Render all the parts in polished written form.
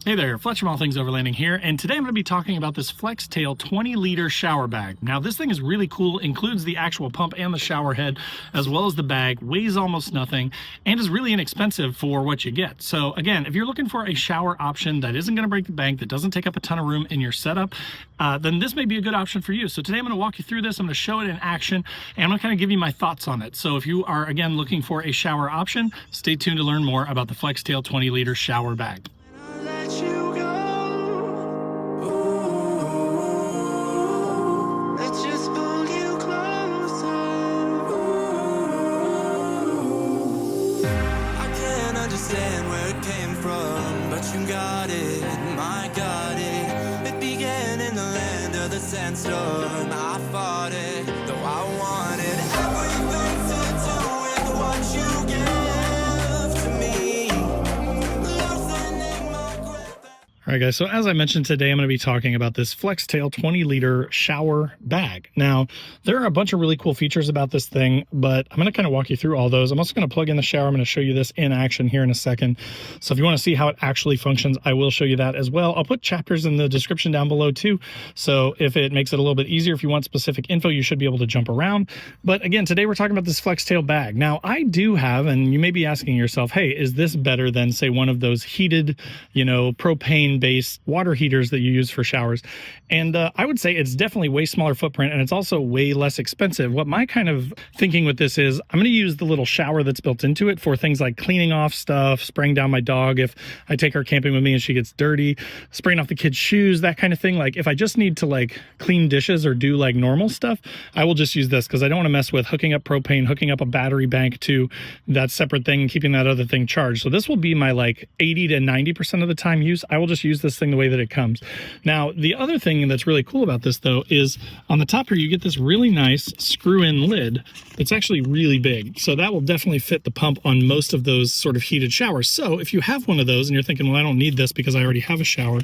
Hey there, Fletcher from All Things Overlanding here, and today I'm going to be talking about this Flextail 20-liter shower bag. Now this thing is really cool, includes the actual pump and the shower head, as well as the bag, weighs almost nothing, and is really inexpensive for what you get. So again, if you're looking for a shower option that isn't going to break the bank, that doesn't take up a ton of room in your setup, then this may be a good option for you. So today I'm going to walk you through this, I'm going to show it in action, and I'm going to kind of give you my thoughts on it. So if you are, again, looking for a shower option, stay tuned to learn more about the Flextail 20-liter shower bag. Where it came from, but you got it, my got it. It began in the land of the sandstorm. I fought it, though I wanted everything to do with what you give to me. Loosening my grip. All right, guys, so as I mentioned today, I'm going to be talking about this Flextail 20-liter shower bag. Now, there are a bunch of really cool features about this thing, but I'm going to kind of walk you through all those. I'm also going to plug in the shower. I'm going to show you this in action here in a second. So if you want to see how it actually functions, I will show you that as well. I'll put chapters in the description down below too. So if it makes it a little bit easier, if you want specific info, you should be able to jump around. But again, today we're talking about this Flextail bag. Now, I do have, and you may be asking yourself, hey, is this better than, say, one of those heated, propane-based water heaters that you use for showers? And I would say it's definitely way smaller footprint, and it's also way less expensive. What my kind of thinking with this is, I'm going to use the little shower that's built into it for things like cleaning off stuff, spraying down my dog if I take her camping with me and she gets dirty, spraying off the kids' shoes, that kind of thing. Like if I just need to like clean dishes or do like normal stuff, I will just use this because I don't want to mess with hooking up propane, hooking up a battery bank to that separate thing, and keeping that other thing charged. So this will be my like 80 to 90% of the time use. I will just use this thing the way that it comes. Now, the other thing that's really cool about this though is on the top here, you get this really nice screw-in lid. It's actually really big. So that will definitely fit the pump on most of those sort of heated showers. So if you have one of those and you're thinking, well, I don't need this because I already have a shower,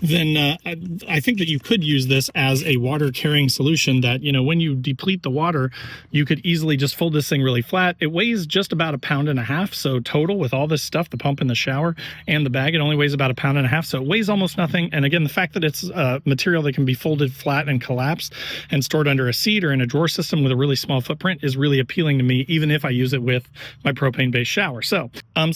then I think that you could use this as a water carrying solution that, when you deplete the water, you could easily just fold this thing really flat. It weighs just about 1.5 pounds. So total with all this stuff, the pump and the shower and the bag, it only weighs about 1.5 pounds. So it weighs almost nothing. And again, the fact that it's material that can be folded flat and collapsed and stored under a seat or in a drawer system with a really small footprint is really appealing to me, even if I use it with my propane-based shower. So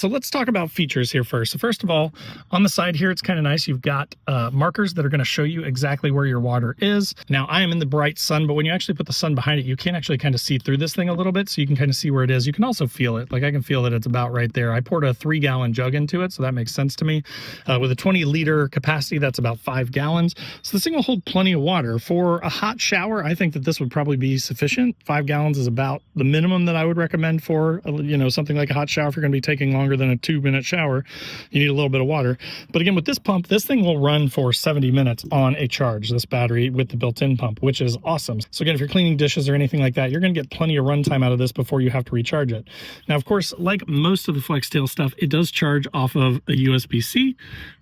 let's talk about features here first. So first of all, on the side here, it's kind of nice. You've got markers that are going to show you exactly where your water is. Now, I am in the bright sun, but when you actually put the sun behind it, you can actually kind of see through this thing a little bit, so you can kind of see where it is. You can also feel it. Like I can feel that it's about right there. I poured a 3-gallon jug into it, so that makes sense to me. With a 20-liter capacity, that's about 5 gallons. So this thing will hold plenty of water. For a hot shower, I think that this would probably be sufficient. 5 gallons is about the minimum that I would recommend for, something like a hot shower. If you're going to be taking longer than a 2-minute shower, you need a little bit of water. But again, with this pump, this thing will run for 70 minutes on a charge, this battery with the built-in pump, which is awesome. So again, if you're cleaning dishes or anything like that, you're going to get plenty of runtime out of this before you have to recharge it. Now, of course, like most of the Flextail stuff, it does charge off of a USB-C,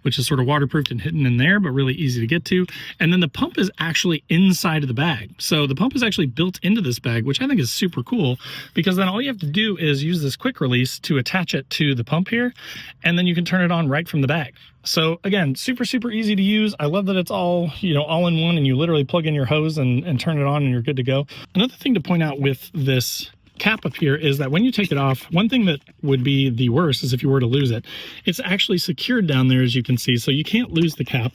which is sort of waterproofed and hidden in there, but really easy to get to. And then the pump is actually inside of the bag. So the pump is actually built into this bag, which I think is super cool, because then all you have to do is use this quick release to attach it to the pump here, and then you can turn it on right from the bag. So again, super, super easy to use. I love that it's all, all in one, and you literally plug in your hose and turn it on and you're good to go. Another thing to point out with this cap up here is that when you take it off, one thing that would be the worst is if you were to lose it. It's actually secured down there, as you can see, so you can't lose the cap.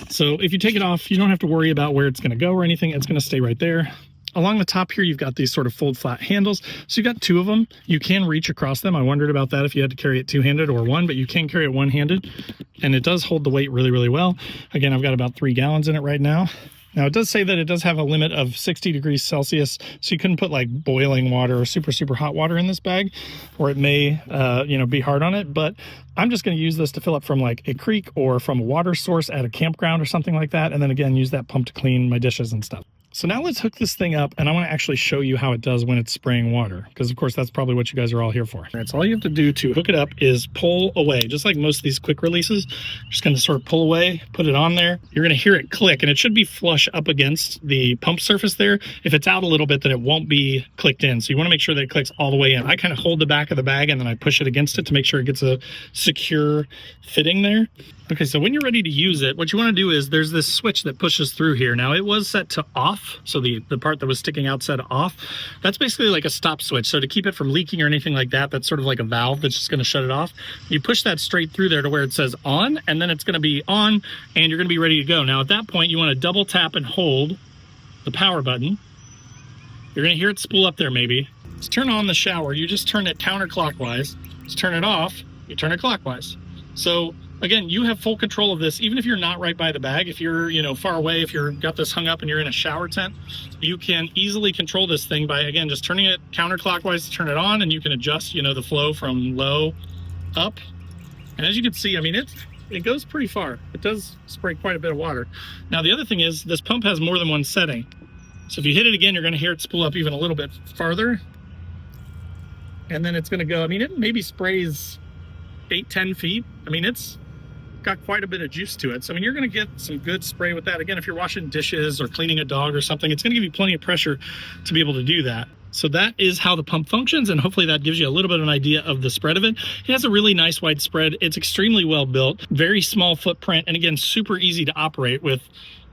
So if you take it off, you don't have to worry about where it's going to go or anything. It's going to stay right there. Along the top here, you've got these sort of fold flat handles. So you've got 2 of them. You can reach across them. I wondered about that if you had to carry it two-handed or one, but you can carry it one-handed, and it does hold the weight really, really well. Again, I've got about 3 gallons in it right now. Now, it does say that it does have a limit of 60 degrees Celsius, so you couldn't put like boiling water or super, super hot water in this bag, or it may, be hard on it. But I'm just going to use this to fill up from like a creek or from a water source at a campground or something like that, and then again, use that pump to clean my dishes and stuff. So now let's hook this thing up, and I want to actually show you how it does when it's spraying water, because of course that's probably what you guys are all here for. All right, so all you have to do to hook it up is pull away, just like most of these quick releases. Just going to sort of pull away, put it on there. You're going to hear it click, and it should be flush up against the pump surface there. If it's out a little bit, then it won't be clicked in. So you want to make sure that it clicks all the way in. I kind of hold the back of the bag and then I push it against it to make sure it gets a secure fitting there. Okay, so when you're ready to use it, what you want to do is there's this switch that pushes through here. Now it was set to off, so the part that was sticking out said off. That's basically like a stop switch. So to keep it from leaking or anything like that, that's sort of like a valve that's just going to shut it off. You push that straight through there to where it says on, and then it's going to be on, and you're going to be ready to go. Now at that point, you want to double tap and hold the power button. You're going to hear it spool up there maybe. To turn on the shower, you just turn it counterclockwise. To turn it off, you turn it clockwise. So again, you have full control of this, even if you're not right by the bag. If you're, you know, far away, if you're got this hung up and you're in a shower tent, you can easily control this thing by, again, just turning it counterclockwise to turn it on, and you can adjust, you know, the flow from low up. And as you can see, I mean, it goes pretty far. It does spray quite a bit of water. Now, the other thing is this pump has more than one setting. So if you hit it again, you're going to hear it spool up even a little bit farther. And then it's going to go, I mean, it maybe sprays 8-10 feet. I mean, it's got quite a bit of juice to it. So I mean, you're going to get some good spray with that. Again, if you're washing dishes or cleaning a dog or something, it's going to give you plenty of pressure to be able to do that. So that is how the pump functions, and hopefully that gives you a little bit of an idea of the spread of it. It has a really nice wide spread. It's extremely well built, very small footprint, and again, super easy to operate with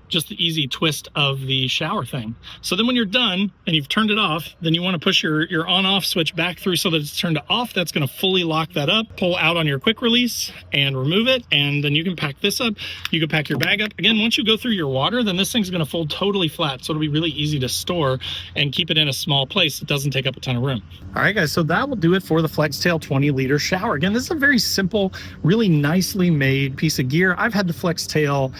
just the easy twist of the shower thing. So then when you're done and you've turned it off, then you want to push your on-off switch back through so that it's turned to off. That's going to fully lock that up. Pull out on your quick release and remove it, and then you can pack this up. You can pack your bag up. Again, once you go through your water, then this thing's going to fold totally flat, so it'll be really easy to store and keep it in a small place. It doesn't take up a ton of room. All right, guys, so that will do it for the Flextail 20-liter shower. Again, this is a very simple, really nicely made piece of gear. I've had the Flextail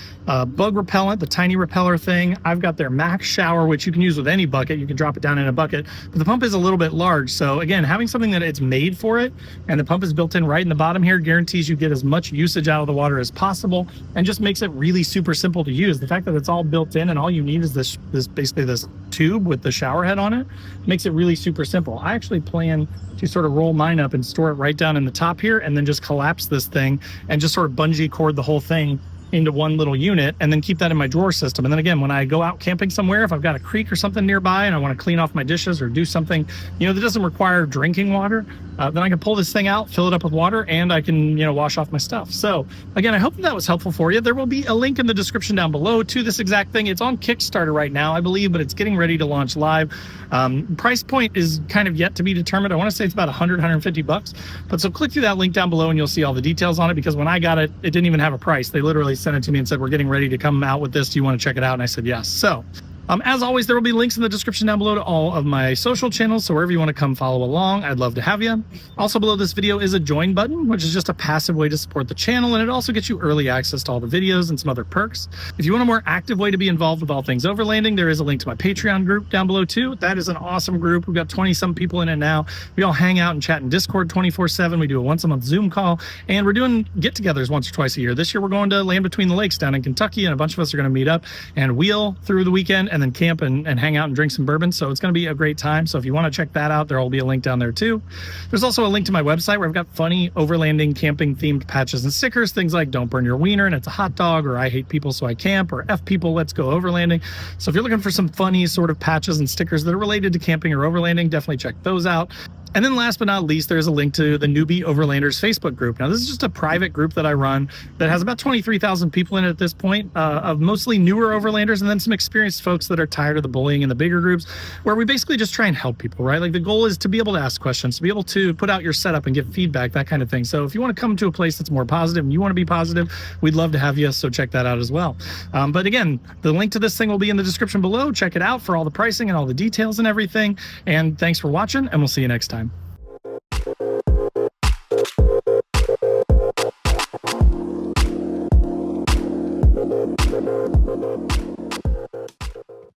bug repellent, the tiny repeller thing. I've got their max shower, which you can use with any bucket. You can drop it down in a bucket, but the pump is a little bit large. So again, having something that it's made for it, and the pump is built in right in the bottom here, guarantees you get as much usage out of the water as possible, and just makes it really super simple to use. The fact that it's all built in and all you need is this basically this tube with the shower head on it makes it really super simple. I actually plan to sort of roll mine up and store it right down in the top here, and then just collapse this thing and just sort of bungee cord the whole thing into one little unit, and then keep that in my drawer system. And then again, when I go out camping somewhere, if I've got a creek or something nearby and I want to clean off my dishes or do something, you know, that doesn't require drinking water, then I can pull this thing out, fill it up with water, and I can, you know, wash off my stuff. So again, I hope that was helpful for you. There will be a link in the description down below to this exact thing. It's on Kickstarter right now, I believe, but it's getting ready to launch live. Price point is kind of yet to be determined. I want to say it's about 150 bucks. But so click through that link down below and you'll see all the details on it, because when I got it, it didn't even have a price. They literally sent it to me and said, we're getting ready to come out with this. Do you want to check it out? And I said, yes. So as always, there will be links in the description down below to all of my social channels, so wherever you want to come follow along, I'd love to have you. Also below this video is a join button, which is just a passive way to support the channel, and it also gets you early access to all the videos and some other perks. If you want a more active way to be involved with all things overlanding, there is a link to my Patreon group down below too. That is an awesome group. We've got 20-some people in it now. We all hang out and chat in Discord 24/7. We do a once-a-month Zoom call, and we're doing get-togethers once or twice a year. This year we're going to Land Between the Lakes down in Kentucky, and a bunch of us are going to meet up and wheel through the weekend and then camp and hang out and drink some bourbon. So it's going to be a great time. So if you want to check that out, there will be a link down there too. There's also a link to my website where I've got funny overlanding camping themed patches and stickers, things like don't burn your wiener and it's a hot dog, or I hate people so I camp, or F people, let's go overlanding. So if you're looking for some funny sort of patches and stickers that are related to camping or overlanding, definitely check those out. And then last but not least, there's a link to the Newbie Overlanders Facebook group. Now, this is just a private group that I run that has about 23,000 people in it at this point, of mostly newer overlanders and then some experienced folks that are tired of the bullying in the bigger groups, where we basically just try and help people, right? Like the goal is to be able to ask questions, to be able to put out your setup and give feedback, that kind of thing. So if you want to come to a place that's more positive and you want to be positive, we'd love to have you. So check that out as well. But again, the link to this thing will be in the description below. Check it out for all the pricing and all the details and everything. And thanks for watching, and we'll see you next time. Thank you.